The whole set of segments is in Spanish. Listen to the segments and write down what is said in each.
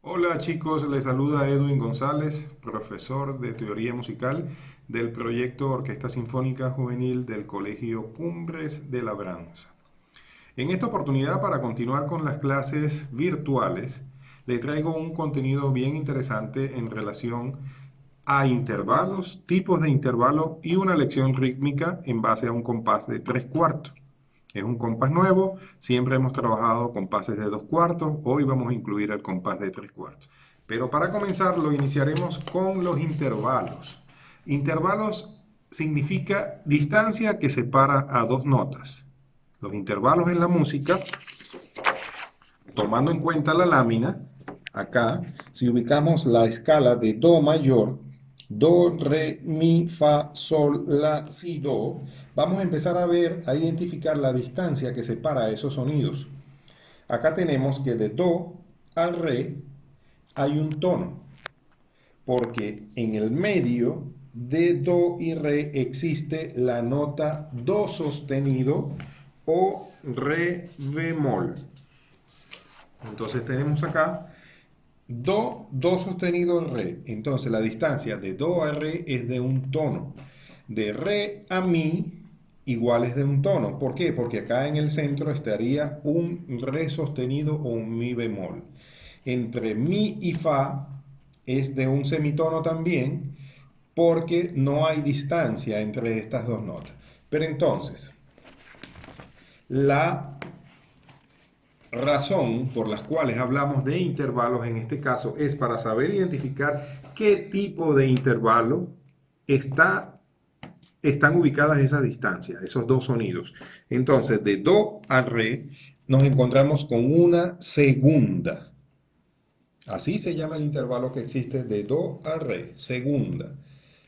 Hola chicos, les saluda Edwin González, profesor de teoría musical del proyecto Orquesta Sinfónica Juvenil del Colegio Cumbres de Labranza. En esta oportunidad, para continuar con las clases virtuales, le traigo un contenido bien interesante en relación a intervalos, tipos de intervalos y una lección rítmica en base a un compás de tres cuartos. Es un compás nuevo, siempre hemos trabajado compases de dos cuartos, hoy vamos a incluir el compás de tres cuartos. Pero para comenzar lo iniciaremos con los intervalos. Intervalos significa distancia que separa a dos notas. Los intervalos en la música, tomando en cuenta la lámina, acá, si ubicamos la escala de Do mayor, Do, Re, Mi, Fa, Sol, La, Si, Do, vamos a empezar a ver, a identificar la distancia que separa esos sonidos. Acá tenemos que de Do al Re hay un tono, porque en el medio de Do y Re existe la nota Do sostenido o Re bemol. Entonces tenemos acá Do, Do sostenido, Re. Entonces la distancia de Do a Re es de un tono. De Re a Mi igual es de un tono. ¿Por qué? Porque acá en el centro estaría un Re sostenido o un Mi bemol. Entre Mi y Fa es de un semitono también porque no hay distancia entre estas dos notas. Pero entonces, la razón por las cuales hablamos de intervalos en este caso es para saber identificar qué tipo de intervalo están ubicadas esas distancias, esos dos sonidos. Entonces, de Do a Re nos encontramos con una segunda. Así se llama el intervalo que existe de Do a Re, segunda.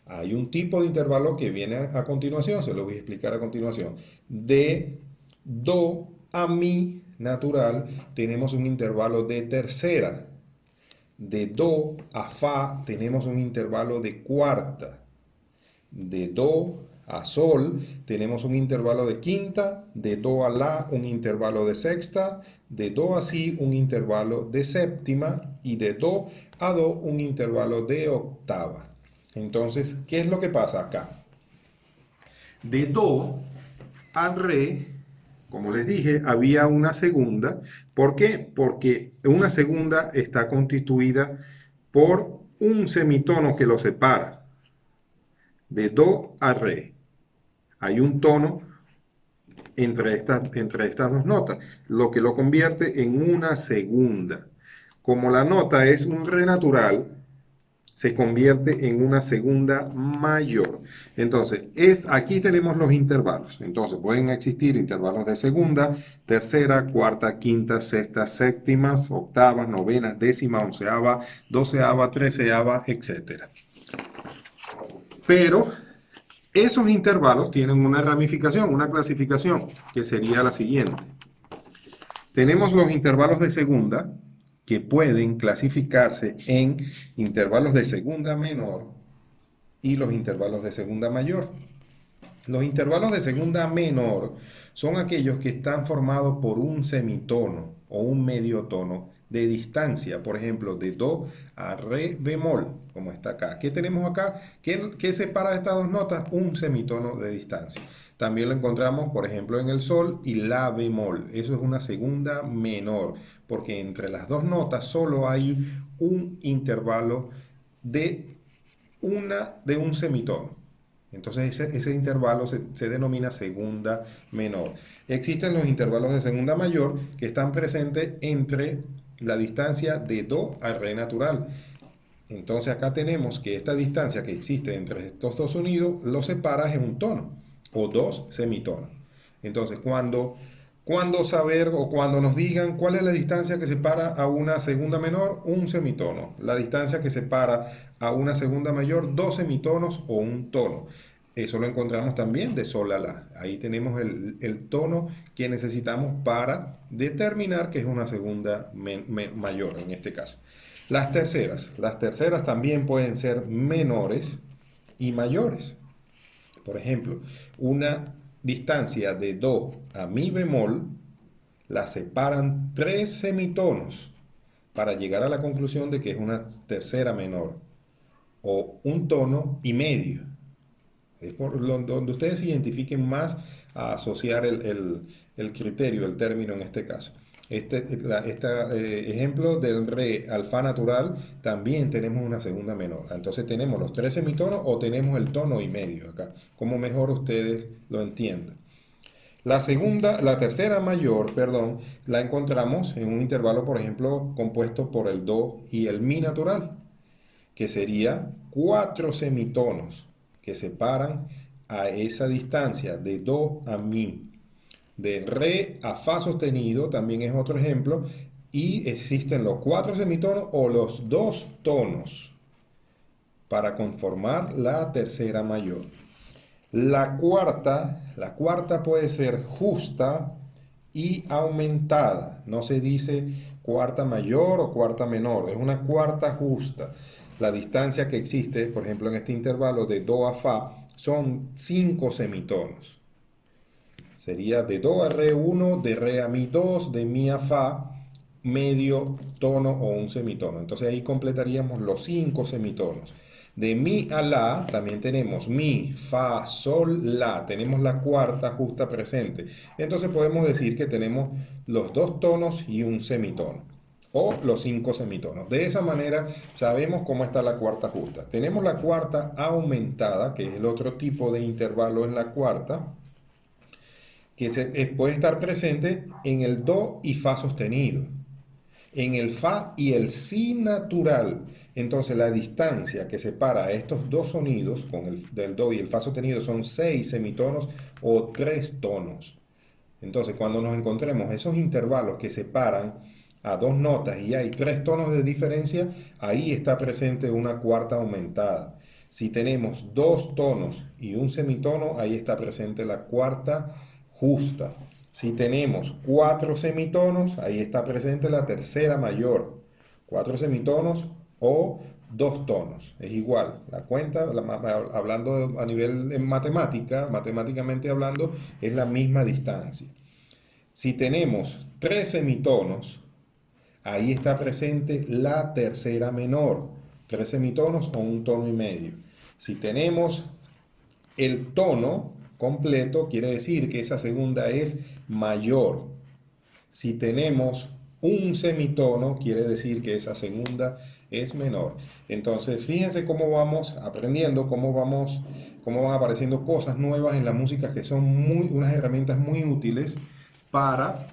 Hay un tipo de intervalo que viene a continuación, se lo voy a explicar a continuación. De Do a Mi natural tenemos un intervalo de tercera. De Do a Fa tenemos un intervalo de cuarta. De Do a Sol tenemos un intervalo de quinta. De Do a La un intervalo de sexta. De Do a Si un intervalo de séptima. Y de Do a Do un intervalo de octava. Entonces, ¿qué es lo que pasa acá? De Do a Re, como les dije, había una segunda. ¿Por qué? Porque una segunda está constituida por un semitono que lo separa. De Do a Re. Hay un tono entre estas dos notas, lo que lo convierte en una segunda. Como la nota es un re natural, se convierte en una segunda mayor. Entonces, aquí tenemos los intervalos. Entonces, pueden existir intervalos de segunda, tercera, cuarta, quinta, sexta, séptimas, octavas, novenas, décima, onceava, doceava, treceava, etcétera. Pero esos intervalos tienen una ramificación, una clasificación, que sería la siguiente. Tenemos los intervalos de segunda, que pueden clasificarse en intervalos de segunda menor y los intervalos de segunda mayor. Los intervalos de segunda menor son aquellos que están formados por un semitono o un medio tono de distancia, por ejemplo, de Do a Re bemol, como está acá. ¿Qué tenemos acá? ¿Qué separa estas dos notas? Un semitono de distancia. También lo encontramos, por ejemplo, en el Sol y La bemol. Eso es una segunda menor, porque entre las dos notas solo hay un intervalo de de un semitono. Entonces ese intervalo se denomina segunda menor. Existen los intervalos de segunda mayor que están presentes entre la distancia de Do a Re natural. Entonces acá tenemos que esta distancia que existe entre estos dos sonidos lo separas en un tono o dos semitonos. Entonces cuando saber o cuando nos digan cuál es la distancia que separa a una segunda menor, un semitono. La distancia que separa a una segunda mayor, dos semitonos o un tono. Eso lo encontramos también de sol a la. Ahí tenemos el tono que necesitamos para determinar que es una segunda mayor en este caso. Las terceras también pueden ser menores y mayores. Por ejemplo, una distancia de Do a Mi bemol la separan tres semitonos. para llegar a la conclusión de que es una tercera menor o un tono y medio. Es por donde ustedes identifiquen más a asociar el criterio, el término en este caso. Ejemplo del re al fa natural, también tenemos una segunda menor. Entonces tenemos los tres semitonos o tenemos el tono y medio acá, como mejor ustedes lo entiendan. La tercera mayor, perdón, la encontramos en un intervalo, por ejemplo, compuesto por el do y el mi natural, que sería cuatro semitonos que separan a esa distancia de do a mi. De re a fa sostenido también es otro ejemplo. Y existen los cuatro semitonos o los dos tonos para conformar la tercera mayor. La cuarta puede ser justa y aumentada. No se dice cuarta mayor o cuarta menor, es una cuarta justa. La distancia que existe, por ejemplo, en este intervalo de do a fa, son 5 semitonos. Sería de do a re 1, de re a mi 2, de mi a fa, medio tono o un semitono. Entonces ahí completaríamos los 5 semitonos. De mi a la también tenemos mi, fa, sol, la. Tenemos la cuarta justa presente. Entonces podemos decir que tenemos los dos tonos y un semitono. O los 5 semitonos. De esa manera sabemos cómo está la cuarta justa. Tenemos la cuarta aumentada, que es el otro tipo de intervalo en la cuarta, que puede estar presente en el do y fa sostenido, en el fa y el si natural. Entonces la distancia que separa a estos dos sonidos, con el del do y el fa sostenido, son 6 semitonos o 3 tonos. Entonces cuando nos encontremos esos intervalos que separan a dos notas y hay 3 tonos de diferencia, ahí está presente una cuarta aumentada. Si tenemos 2 tonos y un semitono, ahí está presente la cuarta justa. Si tenemos 4 semitonos, ahí está presente la tercera mayor. 4 semitonos o 2 tonos. Es igual. La cuenta, hablando a nivel en matemática, matemáticamente hablando, es la misma distancia. Si tenemos 3 semitonos, ahí está presente la tercera menor. 3 semitonos o un tono y medio. Si tenemos el tono completo, quiere decir que esa segunda es mayor. Si tenemos un semitono, quiere decir que esa segunda es menor. Entonces, fíjense cómo vamos aprendiendo, cómo van apareciendo cosas nuevas en la música que son unas herramientas muy útiles para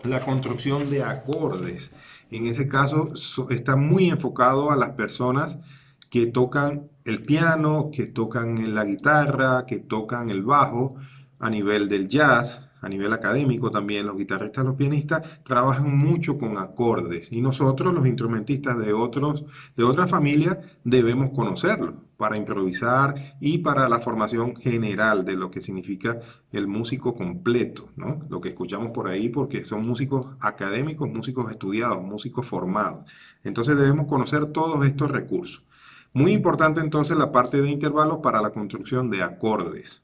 la construcción de acordes. En ese caso, está muy enfocado a las personas que tocan el piano, que tocan la guitarra, que tocan el bajo a nivel del jazz, a nivel académico también. Los guitarristas, los pianistas trabajan mucho con acordes y nosotros, los instrumentistas de otras familias, debemos conocerlo para improvisar y para la formación general de lo que significa el músico completo, ¿no? Lo que escuchamos por ahí, porque son músicos académicos, músicos estudiados, músicos formados. Entonces debemos conocer todos estos recursos. Muy importante entonces la parte de intervalos para la construcción de acordes.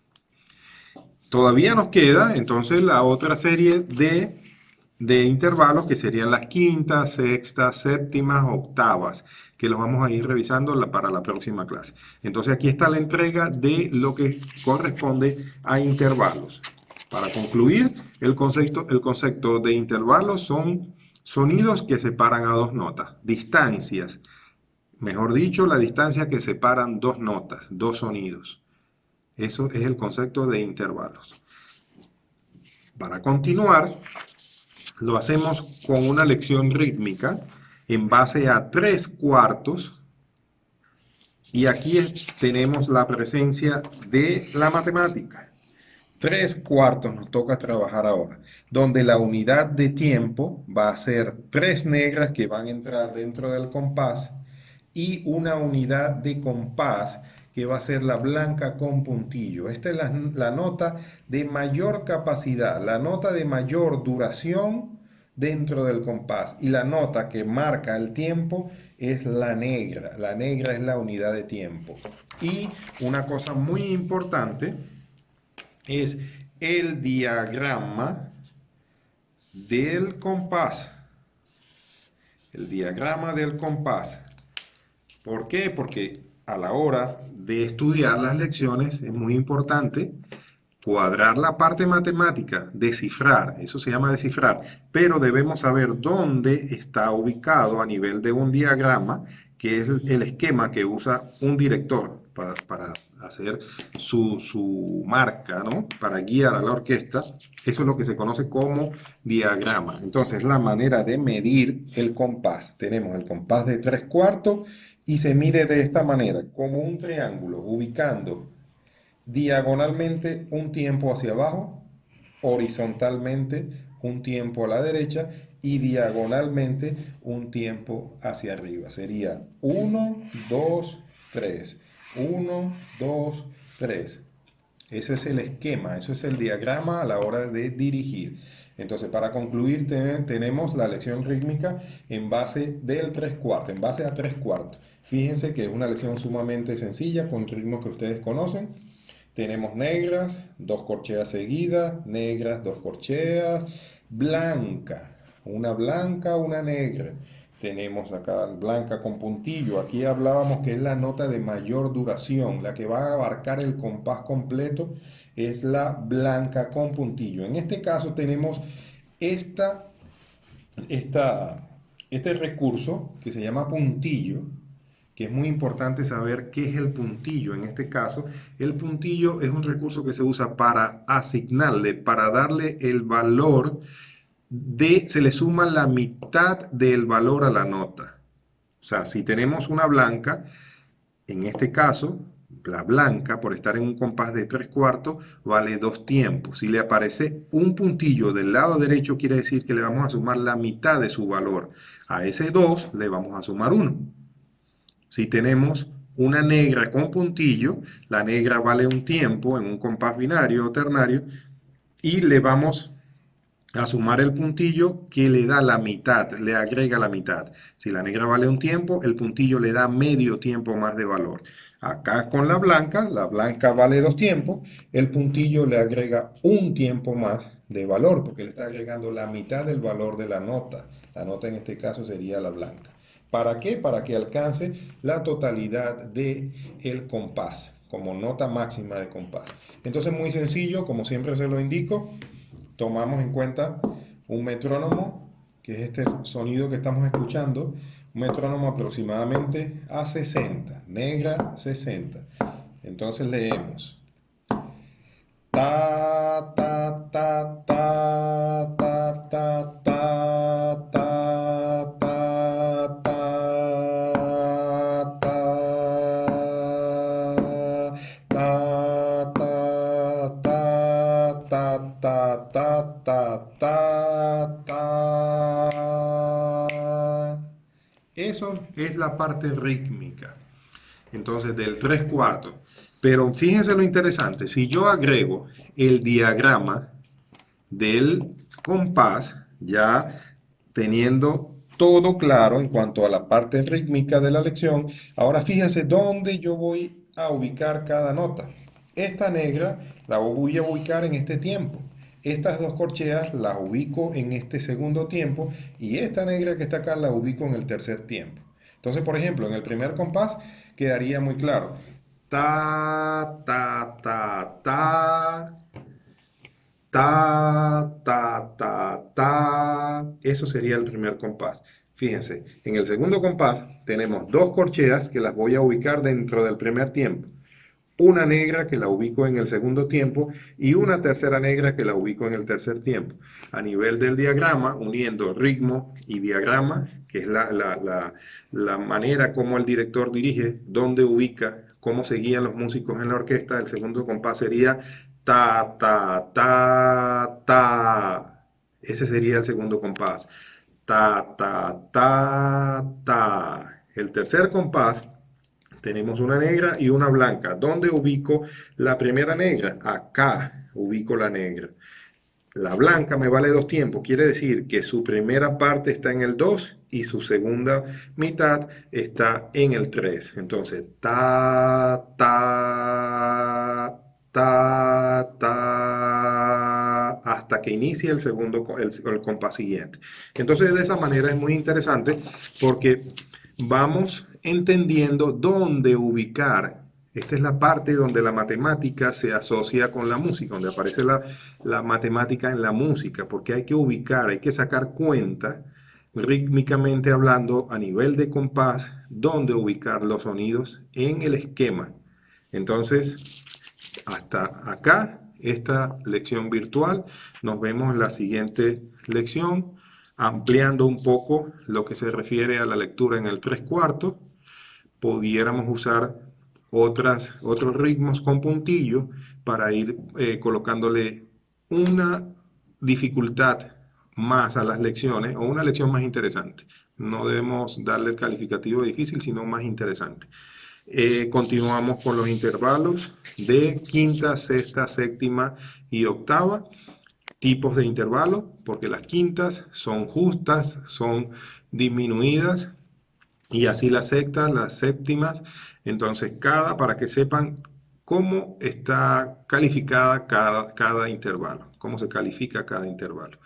Todavía nos queda entonces la otra serie de intervalos que serían las quintas, sextas, séptimas, octavas, que los vamos a ir revisando para la próxima clase. Entonces aquí está la entrega de lo que corresponde a intervalos. Para concluir, el concepto de intervalos son sonidos que separan a dos notas, distancias, mejor dicho, la distancia que separan dos notas, dos sonidos. Eso es el concepto de intervalos. Para continuar, lo hacemos con una lección rítmica en base a 3/4. Y aquí tenemos la presencia de la matemática. 3/4 nos toca trabajar ahora, donde la unidad de tiempo va a ser 3 negras que van a entrar dentro del compás y una unidad de compás que va a ser la blanca con puntillo. Esta es la nota de mayor capacidad, la nota de mayor duración dentro del compás. Y la nota que marca el tiempo es la negra. La negra es la unidad de tiempo. Y una cosa muy importante es el diagrama del compás. el diagrama del compás. ¿Por qué? Porque a la hora de estudiar las lecciones es muy importante cuadrar la parte matemática, descifrar, eso se llama descifrar, pero debemos saber dónde está ubicado a nivel de un diagrama, que es el esquema que usa un director para hacer su marca, ¿no? Para guiar a la orquesta. Eso es lo que se conoce como diagrama. Entonces, la manera de medir el compás. Tenemos el compás de 3/4 y se mide de esta manera, como un triángulo, ubicando diagonalmente un tiempo hacia abajo, horizontalmente un tiempo a la derecha y diagonalmente un tiempo hacia arriba. Sería 1, 2, 3. 1, 2, 3. Ese es el esquema, eso es el diagrama a la hora de dirigir. Entonces, para concluir, tenemos la lección rítmica en base del 3/4, en base a 3/4. Fíjense que es una lección sumamente sencilla, con ritmos que ustedes conocen. Tenemos negras, 2 corcheas seguidas, negras, 2 corcheas, blanca, una negra. Tenemos acá blanca con puntillo. Aquí hablábamos que es la nota de mayor duración, la que va a abarcar el compás completo es la blanca con puntillo. En este caso tenemos esta, este recurso que se llama puntillo, que es muy importante saber qué es el puntillo. En este caso, el puntillo es un recurso que se usa para asignarle, para darle el valor se le suma la mitad del valor a la nota. O sea, si tenemos una blanca, en este caso, la blanca, por estar en un compás de 3/4, vale 2 tiempos. Si le aparece un puntillo del lado derecho, quiere decir que le vamos a sumar la mitad de su valor. A ese 2 le vamos a sumar 1. Si tenemos una negra con puntillo, la negra vale un tiempo en un compás binario o ternario y le vamos a sumar el puntillo que le da la mitad, le agrega la mitad. Si la negra vale un tiempo, el puntillo le da medio tiempo más de valor. Acá con la blanca vale 2 tiempos, el puntillo le agrega un tiempo más de valor, porque le está agregando la mitad del valor de la nota. La nota en este caso sería la blanca. ¿Para qué? Para que alcance la totalidad del compás, como nota máxima de compás. Entonces, muy sencillo, como siempre se lo indico, tomamos en cuenta un metrónomo, que es este sonido que estamos escuchando, un metrónomo aproximadamente a 60, negra 60. Entonces leemos ta, ta, ta, ta, ta, ta, ta, ta, ta, ta, ta, ta, ta, ta, ta, ta. Eso es la parte rítmica. Entonces, del 3/4. Pero fíjense lo interesante, si yo agrego el diagrama del compás, ya teniendo todo claro en cuanto a la parte rítmica de la lección, ahora fíjense dónde yo voy a ubicar cada nota. Esta negra la voy a ubicar en este tiempo. Estas 2 corcheas las ubico en este segundo tiempo y esta negra que está acá la ubico en el tercer tiempo. Entonces, por ejemplo, en el primer compás quedaría muy claro. Ta, ta, ta, ta, ta, ta, ta, ta. Eso sería el primer compás. Fíjense, en el segundo compás tenemos 2 corcheas que las voy a ubicar dentro del primer tiempo. Una negra que la ubico en el segundo tiempo y una tercera negra que la ubico en el tercer tiempo. A nivel del diagrama, uniendo ritmo y diagrama, que es la manera como el director dirige, dónde ubica, cómo se guían los músicos en la orquesta, el segundo compás sería ta, ta, ta, ta. Ese sería el segundo compás. Ta, ta, ta, ta. El tercer compás tenemos una negra y una blanca. ¿Dónde ubico la primera negra? Acá ubico la negra. La blanca me vale 2 tiempos. Quiere decir que su primera parte está en el 2 y su segunda mitad está en el 3. Entonces, ta, ta, ta, ta, hasta que inicie el segundo, el compás siguiente. Entonces, de esa manera es muy interesante porque vamos entendiendo dónde ubicar. Esta es la parte donde la matemática se asocia con la música, donde aparece la matemática en la música, porque hay que ubicar, hay que sacar cuenta, rítmicamente hablando, a nivel de compás, dónde ubicar los sonidos en el esquema. Entonces, hasta acá, esta lección virtual. Nos vemos en la siguiente lección, ampliando un poco lo que se refiere a la lectura en el 3/4. Pudiéramos usar otros ritmos con puntillo para ir colocándole una dificultad más a las lecciones o una lección más interesante. No debemos darle el calificativo difícil, sino más interesante. Continuamos con los intervalos de quinta, sexta, séptima y octava. Tipos de intervalos, porque las quintas son justas, son disminuidas, y así las sextas, las séptimas. Entonces, para que sepan cómo está calificada cada intervalo, cómo se califica cada intervalo.